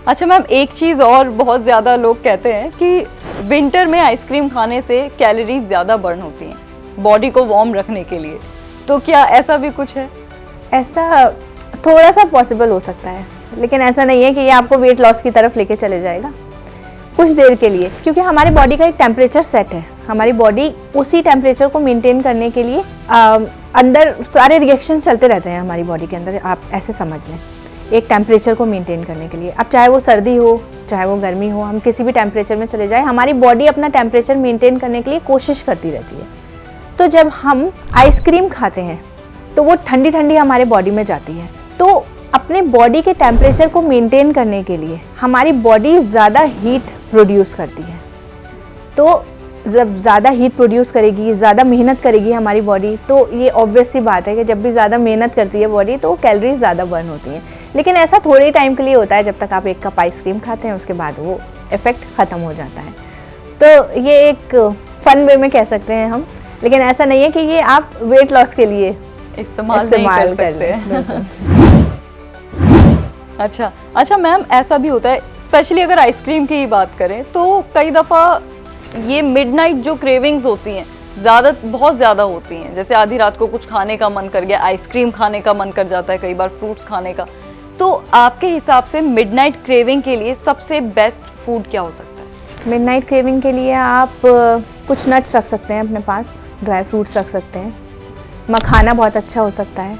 अच्छा मैम, एक चीज़ और बहुत ज़्यादा लोग कहते हैं कि विंटर में आइसक्रीम खाने से कैलोरीज ज़्यादा बर्न होती हैं बॉडी को वार्म रखने के लिए, तो क्या ऐसा भी कुछ है? ऐसा थोड़ा सा पॉसिबल हो सकता है, लेकिन ऐसा नहीं है कि ये आपको वेट लॉस की तरफ लेके चले जाएगा। कुछ देर के लिए, क्योंकि हमारी बॉडी का एक टेम्परेचर सेट है, हमारी बॉडी उसी टेम्परेचर को मेंटेन करने के लिए अंदर सारे रिएक्शन चलते रहते हैं हमारी बॉडी के अंदर, आप ऐसे समझ लें, एक टेम्परेचर को मेंटेन करने के लिए। अब चाहे वो सर्दी हो चाहे वो गर्मी हो, हम किसी भी टेम्परेचर में चले जाए, हमारी बॉडी अपना टेम्परेचर मेंटेन करने के लिए कोशिश करती रहती है। तो जब हम आइसक्रीम खाते हैं तो वो ठंडी ठंडी हमारे बॉडी में जाती है, तो अपने बॉडी के टेम्परेचर को मेंटेन करने के लिए हमारी बॉडी ज़्यादा हीट प्रोड्यूस करती है। तो जब ज़्यादा हीट प्रोड्यूस करेगी, ज़्यादा मेहनत करेगी हमारी बॉडी, तो ये ऑब्वियस सी बात है कि जब भी ज़्यादा मेहनत करती है बॉडी तो कैलोरीज ज़्यादा बर्न होती हैं। लेकिन ऐसा थोड़े टाइम के लिए होता है, जब तक आप एक कप आइसक्रीम खाते हैं उसके बाद वो इफ़ेक्ट ख़त्म हो जाता है। तो ये एक फन वे में कह सकते हैं हम, लेकिन ऐसा नहीं है कि ये आप वेट लॉस के लिए इस्तेमाल कर सकते हैं। अच्छा मैम, ऐसा भी होता है, स्पेशली अगर आइसक्रीम की बात करें तो कई दफ़ा ये मिडनाइट जो क्रेविंग्स होती हैं बहुत ज़्यादा होती हैं। जैसे आधी रात को कुछ खाने का मन कर गया, आइसक्रीम खाने का मन कर जाता है, कई बार फ्रूट्स खाने का। तो आपके हिसाब से मिडनाइट क्रेविंग के लिए सबसे बेस्ट फूड क्या हो सकता है? मिडनाइट क्रेविंग के लिए आप कुछ नट्स रख सकते हैं अपने पास, ड्राई फ्रूट्स रख सकते हैं, मखाना बहुत अच्छा हो सकता है,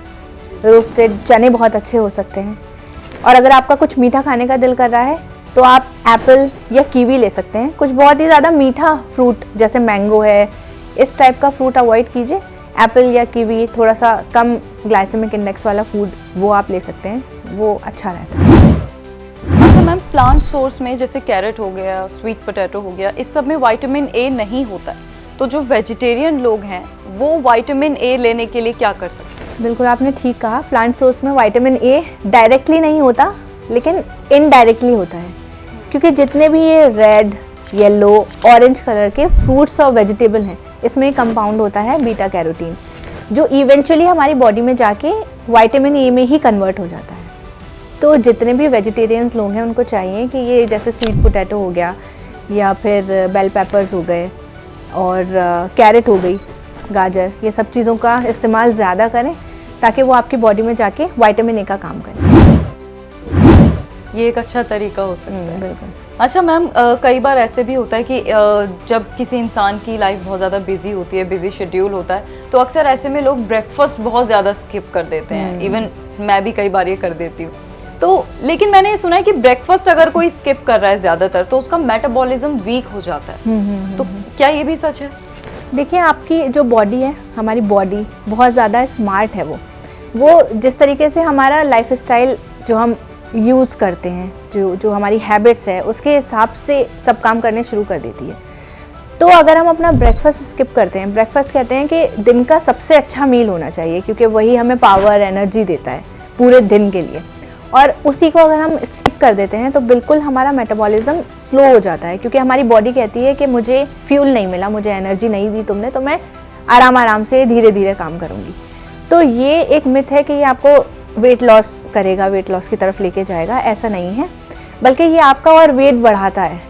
रोस्टेड चने बहुत अच्छे हो सकते हैं। और अगर आपका कुछ मीठा खाने का दिल कर रहा है तो आप एप्पल या कीवी ले सकते हैं। कुछ बहुत ही ज़्यादा मीठा फ्रूट जैसे मैंगो है, इस टाइप का फ्रूट अवॉइड कीजिए। एप्पल या कीवी, थोड़ा सा कम ग्लाइसेमिक इंडेक्स वाला फूड, वो आप ले सकते हैं, वो अच्छा रहता है। अच्छा मैम, प्लांट सोर्स में जैसे कैरेट हो गया, स्वीट पोटैटो हो गया, इस सब में विटामिन ए नहीं होता है, तो जो वेजिटेरियन लोग हैं वो विटामिन ए लेने के लिए क्या कर सकते हैं? बिल्कुल आपने ठीक कहा, प्लांट सोर्स में विटामिन ए डायरेक्टली नहीं होता, लेकिन इनडायरेक्टली होता है, क्योंकि जितने भी ये रेड, येलो, ऑरेंज कलर के फ्रूट्स और वेजिटेबल हैं, इसमें एक कंपाउंड होता है बीटा कैरोटीन, जो इवेंचुअली हमारी बॉडी में जाके विटामिन ए में ही कन्वर्ट हो जाता है। तो जितने भी वेजिटेरियंस लोग हैं उनको चाहिए कि ये जैसे स्वीट पोटैटो हो गया या फिर बेल पेपर्स हो गए और कैरेट हो गई, गाजर, ये सब चीज़ों का इस्तेमाल ज़्यादा करें ताकि वो आपकी बॉडी में जाके विटामिन ए का काम करें। ये एक अच्छा तरीका हो सकता है। बिल्कुल। अच्छा मैम, कई बार ऐसे भी होता है कि जब किसी इंसान की लाइफ बहुत ज़्यादा बिजी होती है, बिजी शेड्यूल होता है, तो अक्सर ऐसे में लोग ब्रेकफास्ट बहुत ज़्यादा स्किप कर देते हैं। इवन मैं भी कई बार ये कर देती हूँ। तो लेकिन मैंने ये सुना है कि ब्रेकफास्ट अगर कोई स्किप कर रहा है ज़्यादातर तो उसका मेटाबॉलिज्म वीक हो जाता है। तो क्या ये भी सच है? देखिए, आपकी जो बॉडी है, हमारी बॉडी बहुत ज़्यादा स्मार्ट है। वो जिस तरीके से हमारा लाइफ स्टाइल जो हम यूज़ करते हैं, जो हमारी हैबिट्स है, उसके हिसाब से सब काम करने शुरू कर देती है। तो अगर हम अपना ब्रेकफास्ट स्किप करते हैं, ब्रेकफास्ट कहते हैं कि दिन का सबसे अच्छा मील होना चाहिए, क्योंकि वही हमें पावर, एनर्जी देता है पूरे दिन के लिए, और उसी को अगर हम स्किप कर देते हैं तो बिल्कुल हमारा मेटाबॉलिज्म स्लो हो जाता है, क्योंकि हमारी बॉडी कहती है कि मुझे फ्यूल नहीं मिला, मुझे एनर्जी नहीं दी तुमने, तो मैं आराम से धीरे धीरे काम करूँगी। तो ये एक मिथ है कि ये आपको वेट लॉस करेगा, वेट लॉस की तरफ लेके जाएगा, ऐसा नहीं है, बल्कि ये आपका और वेट बढ़ाता है।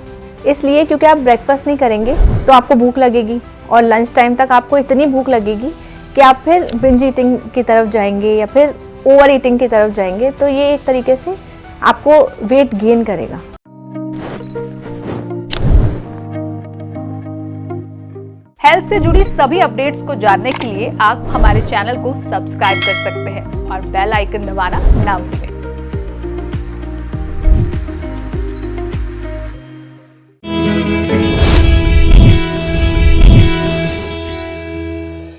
इसलिए क्योंकि आप ब्रेकफास्ट नहीं करेंगे तो आपको भूख लगेगी, और लंच टाइम तक आपको इतनी भूख लगेगी कि आप फिर बिंज ईटिंग की तरफ जाएंगे या फिर ओवर ईटिंग की तरफ जाएंगे। तो ये एक तरीके से आपको वेट गेन करेगा। हेल्थ से जुड़ी सभी अपडेट्स को जानने के लिए आप हमारे चैनल को सब्सक्राइब कर सकते हैं और बेल आइकन दबाना ना भूलें।